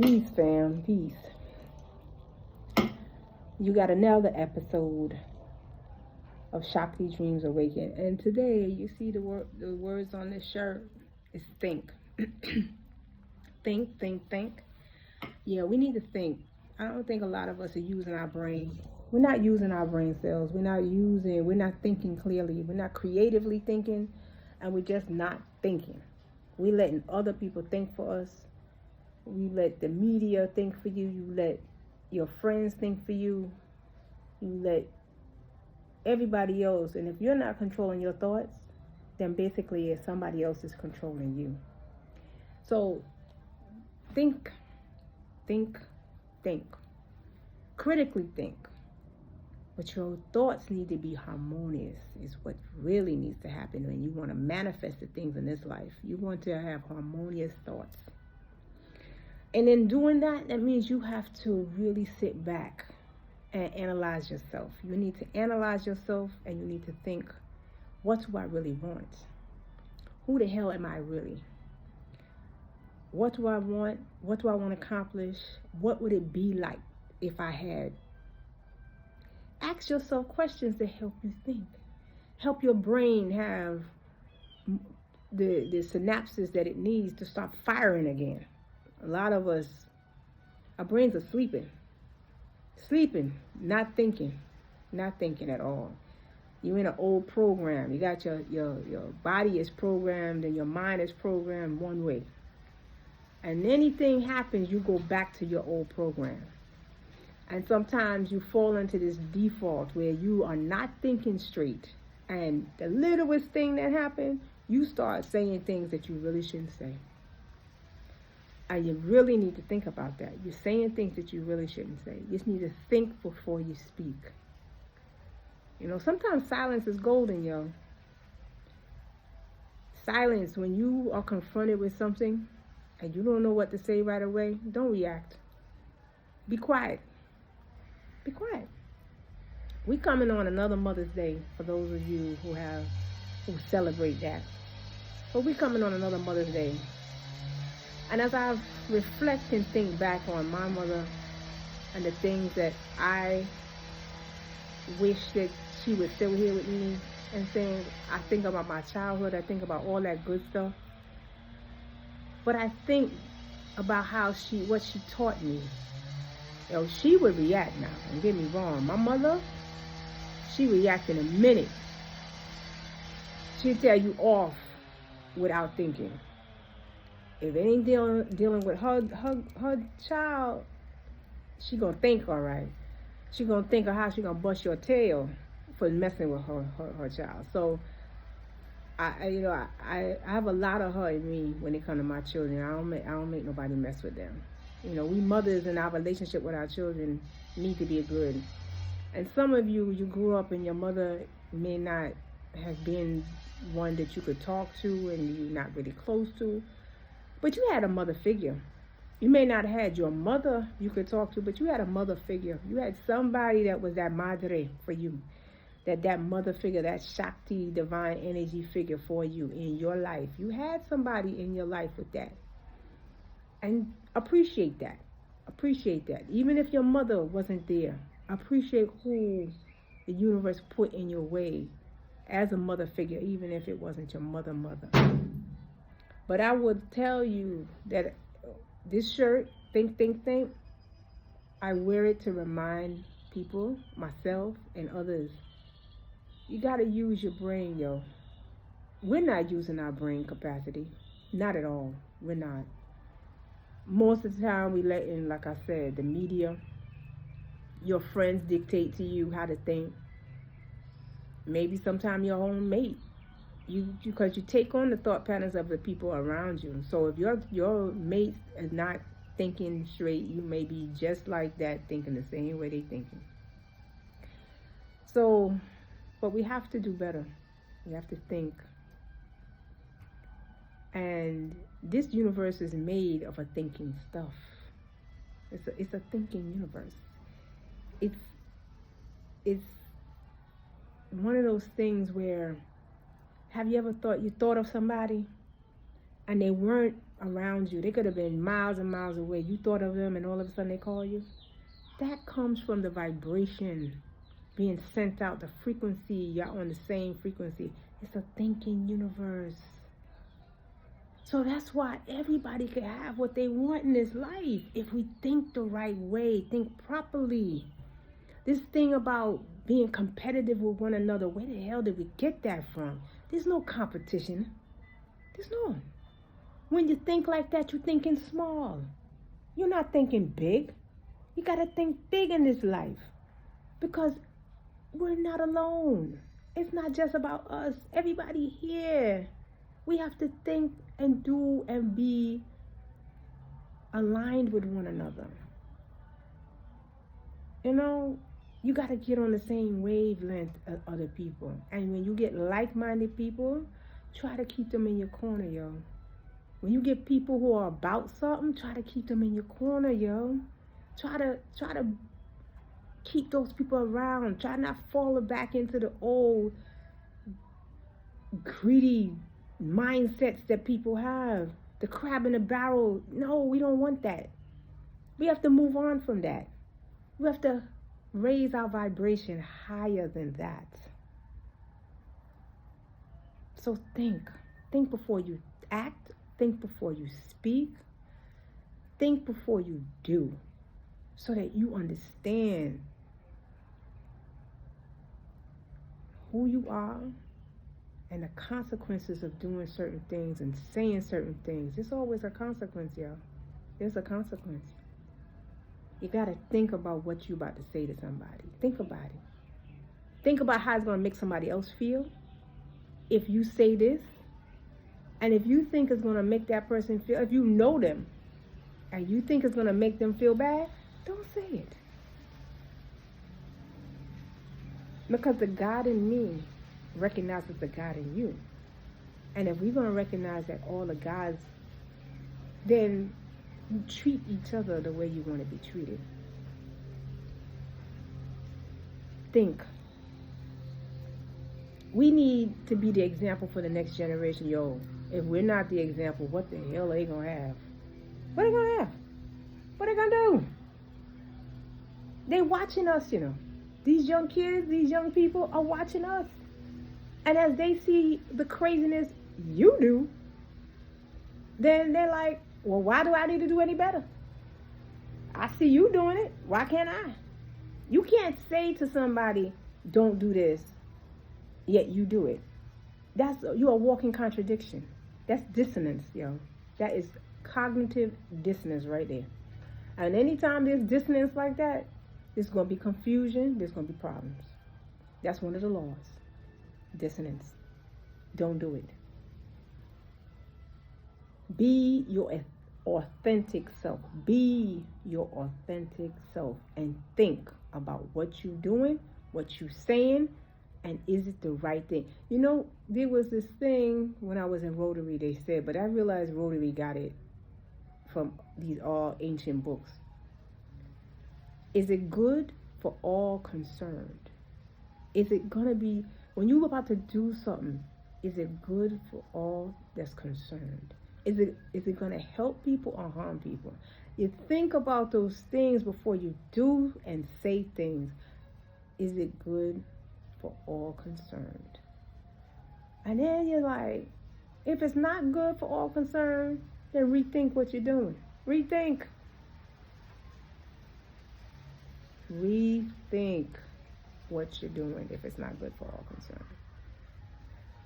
Peace, fam. Peace. You got another episode of Shakti Dreams Awaken. And today, you see the words on this shirt is think. think. Yeah, we need to think. I don't think a lot of us are using our brain. We're not using our brain cells. We're not thinking clearly. We're not creatively thinking, and we're just not thinking. We letting other people think for us. You let the media think for you. You let your friends think for you. You let everybody else. And if you're not controlling your thoughts, then basically it's somebody else is controlling you. So think, think, think. Critically think. But your thoughts need to be harmonious is what really needs to happen when you want to manifest the things in this life. You want to have harmonious thoughts. And in doing that, that means you have to really sit back and analyze yourself. You need to analyze yourself and you need to think, what do I really want? Who the hell am I really? What do I want? What do I want to accomplish? What would it be like if I had? Ask yourself questions to help you think. Help your brain have the synapses that it needs to start firing again. A lot of us, our brains are sleeping, not thinking at all. You're in an old program. You got your body is programmed and your mind is programmed one way. And anything happens, you go back to your old program. And sometimes you fall into this default where you are not thinking straight. And the littlest thing that happened, you start saying things that you really shouldn't say. And you really need to think about that. You're saying things that you really shouldn't say. You just need to think before you speak. You know, sometimes silence is golden, yo. Silence, when you are confronted with something and you don't know what to say right away, don't react. Be quiet. Be quiet. We coming on another Mother's Day for those of you who celebrate that. But we coming on another Mother's Day. And as I reflect and think back on my mother and the things that I wish that she was still here with me and saying, I think about my childhood, I think about all that good stuff. But I think about what she taught me. You know, she would react now, don't get me wrong. My mother, she react in a minute. She'd tell you off without thinking. If it ain't dealing with her child, she gonna think all right. She gonna think of how she gonna bust your tail for messing with her child. So I have a lot of her in me when it comes to my children. I don't make nobody mess with them. You know, we mothers in our relationship with our children need to be good. And some of you grew up and your mother may not have been one that you could talk to and you're not really close to. But you had a mother figure. You may not have had your mother you could talk to, but you had a mother figure. You had somebody that was that madre for you. That mother figure, that Shakti, divine energy figure for you in your life. You had somebody in your life with that. And appreciate that. Appreciate that. Even if your mother wasn't there, appreciate who the universe put in your way as a mother figure, even if it wasn't your mother. But I would tell you that this shirt, think, I wear it to remind people, myself, and others. You got to use your brain, yo. We're not using our brain capacity. Not at all. We're not. Most of the time we let in, like I said, the media, your friends dictate to you how to think. Maybe sometime your own mate. Because you take on the thought patterns of the people around you. So if your mate is not thinking straight, you may be just like that, thinking the same way they thinking. So, but we have to do better. We have to think. And this universe is made of a thinking stuff. It's a thinking universe. It's one of those things where, have you ever thought of somebody and they weren't around you. They could have been miles and miles away. You thought of them and all of a sudden they call you. That comes from the vibration being sent out, the frequency. You're on the same frequency. It's a thinking universe. So that's why everybody can have what they want in this life if we think the right way, think properly. This thing about being competitive with one another, where the hell did we get that from? There's no competition. There's no. When you think like that, you're thinking small. You're not thinking big. You got to think big in this life because we're not alone. It's not just about us. Everybody here. We have to think and do and be aligned with one another. You know, you got to get on the same wavelength as other people. And when you get like-minded people, try to keep them in your corner, yo. When you get people who are about something, try to keep them in your corner, yo. Try to keep those people around. Try not fall back into the old greedy mindsets that people have. The crab in the barrel. No, we don't want that. We have to move on from that. We have to raise our vibration higher than that. So think. Think before you act. Think before you speak. Think before you do. So that you understand who you are and the consequences of doing certain things and saying certain things. There's always a consequence, y'all. There's a consequence. You got to think about what you're about to say to somebody. Think about it. Think about how it's going to make somebody else feel if you say this. And if you think it's going to make that person feel, if you know them and you think it's going to make them feel bad, don't say it. Because the God in me recognizes the God in you. And if we're going to recognize that all the gods, then you treat each other the way you want to be treated. Think. We need to be the example for the next generation. Yo, if we're not the example, what the hell are they going to have? What are they going to have? What are they going to do? They're watching us, you know. These young kids, these young people are watching us. And as they see the craziness you do, then they're like, well, why do I need to do any better? I see you doing it. Why can't I? You can't say to somebody, don't do this, yet you do it. You're a walking contradiction. That's dissonance, yo. That is cognitive dissonance right there. And anytime there's dissonance like that, there's going to be confusion, there's going to be problems. That's one of the laws. Dissonance. Don't do it. Be your authentic self. Be your authentic self and think about what you're doing, what you're saying, and is it the right thing? You know, there was this thing when I was in Rotary, they said, but I realized Rotary got it from these all ancient books. Is it good for all concerned? Is it going to be, when you're about to do something, is it good for all that's concerned? Is it going to help people or harm people? You think about those things before you do and say things. Is it good for all concerned? And then you're like, if it's not good for all concerned, then rethink what you're doing. Rethink. Rethink what you're doing if it's not good for all concerned.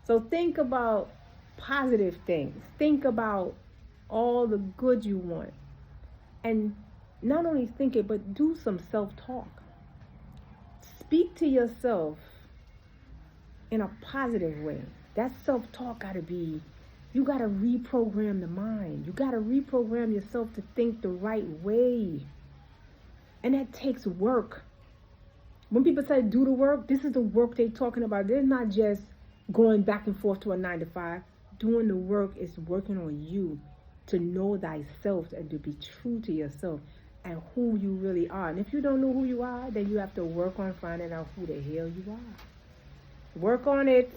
So think about positive things. Think about all the good you want. And not only think it, but do some self-talk. Speak to yourself in a positive way. That self-talk got to be, you got to reprogram the mind. You got to reprogram yourself to think the right way. And that takes work. When people say do the work, this is the work they're talking about. They're not just going back and forth to a 9 to 5. Doing the work is working on you to know thyself and to be true to yourself and who you really are. And if you don't know who you are, then you have to work on finding out who the hell you are. Work on it.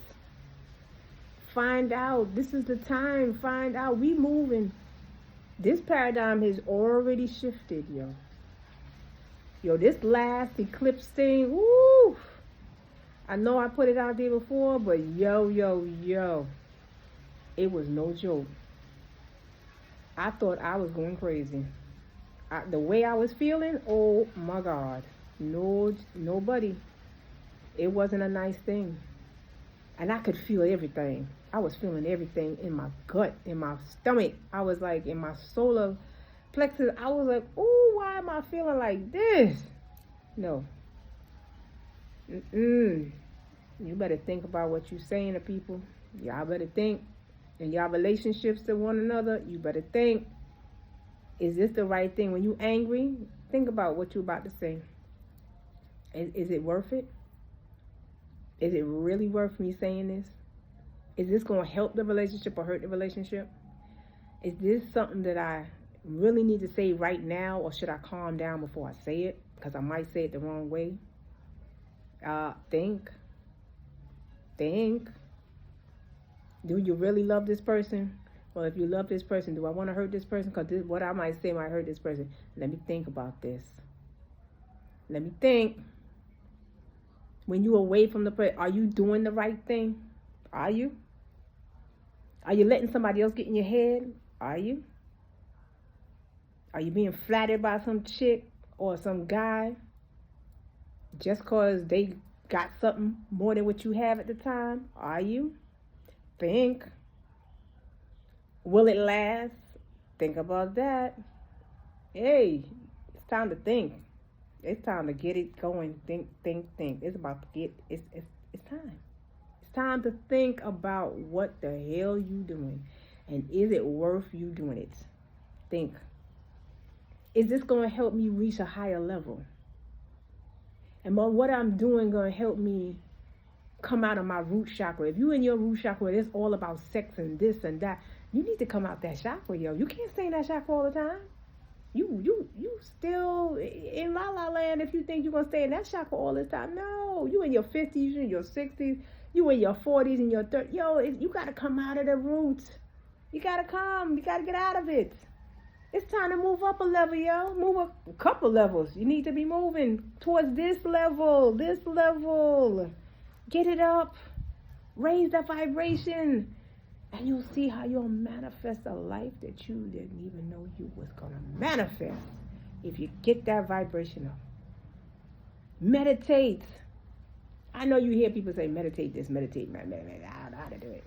Find out. This is the time. Find out. We moving This paradigm has already shifted, yo. Yo, this last eclipse thing, woo! I know I put it out there before, but yo, it was no joke. I thought I was going crazy. The way I was feeling, oh my God. Nobody. It wasn't a nice thing. And I could feel everything. I was feeling everything in my gut, in my stomach. I was like, in my solar plexus, I was like, oh, why am I feeling like this? No. You better think about what you're saying to people. Y'all better think. In y'all relationships to one another, you better think. Is this the right thing? When you're angry, think about what you're about to say. Is it worth it? Is it really worth me saying this? Is this going to help the relationship or hurt the relationship? Is this something that I really need to say right now, or should I calm down before I say it? Because I might say it the wrong way. Think. Do you really love this person? Well, if you love this person, do I want to hurt this person? Because what I might say might hurt this person. Let me think about this. Let me think. When you're away from the person, are you doing the right thing? Are you? Are you letting somebody else get in your head? Are you? Are you being flattered by some chick or some guy just because they got something more than what you have at the time? Are you? Think. Will it last? Think about that. Hey, it's time to think. It's time to get it going. Think. It's about to get. It's time. It's time to think about what the hell you doing, and is it worth you doing it? Think. Is this going to help me reach a higher level? And what I'm doing going to help me come out of my root chakra? If you in your root chakra, it's all about sex and this and that. You need to come out that chakra, yo. You can't stay in that chakra all the time. You still in la la land if you think you're going to stay in that chakra all this time. No, you in your 50s, you in your 60s, you in your 40s and your 30s. Yo, you got to come out of the roots. You got to come. You got to get out of it. It's time to move up a level, yo. Move up a couple levels. You need to be moving towards this level. Get it up. Raise that vibration. And you'll see how you'll manifest a life that you didn't even know you was going to manifest if you get that vibration up. Meditate. I know you hear people say meditate this, meditate, meditate. I don't know how to do it.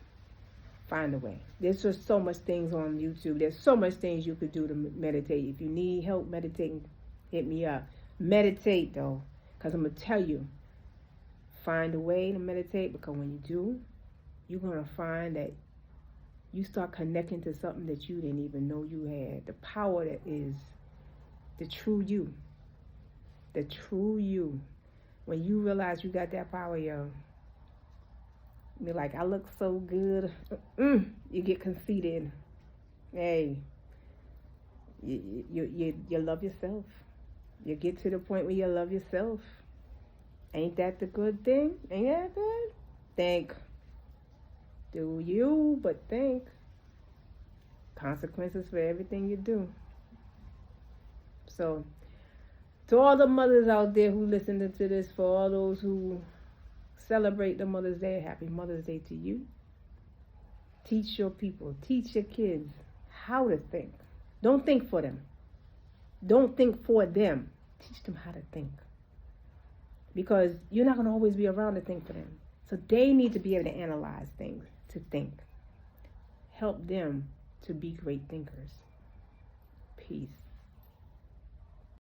Find a way. There's just so much things on YouTube. There's so much things you could do to meditate. If you need help meditating, hit me up. Meditate, though, because I'm going to tell you, find a way to meditate, because when you do, you're going to find that you start connecting to something that you didn't even know you had. The power that is the true you. The true you. When you realize you got that power, yo, be like, I look so good. You get conceited. Hey, you love yourself. You get to the point where you love yourself. Ain't that the good thing? Ain't that good? Think. Do you, but think. Consequences for everything you do. So, to all the mothers out there who listen to this, for all those who celebrate the Mother's Day, happy Mother's Day to you. Teach your people, teach your kids how to think. Don't think for them. Don't think for them. Teach them how to think. Because you're not going to always be around to think for them. So they need to be able to analyze things, to think. Help them to be great thinkers. Peace.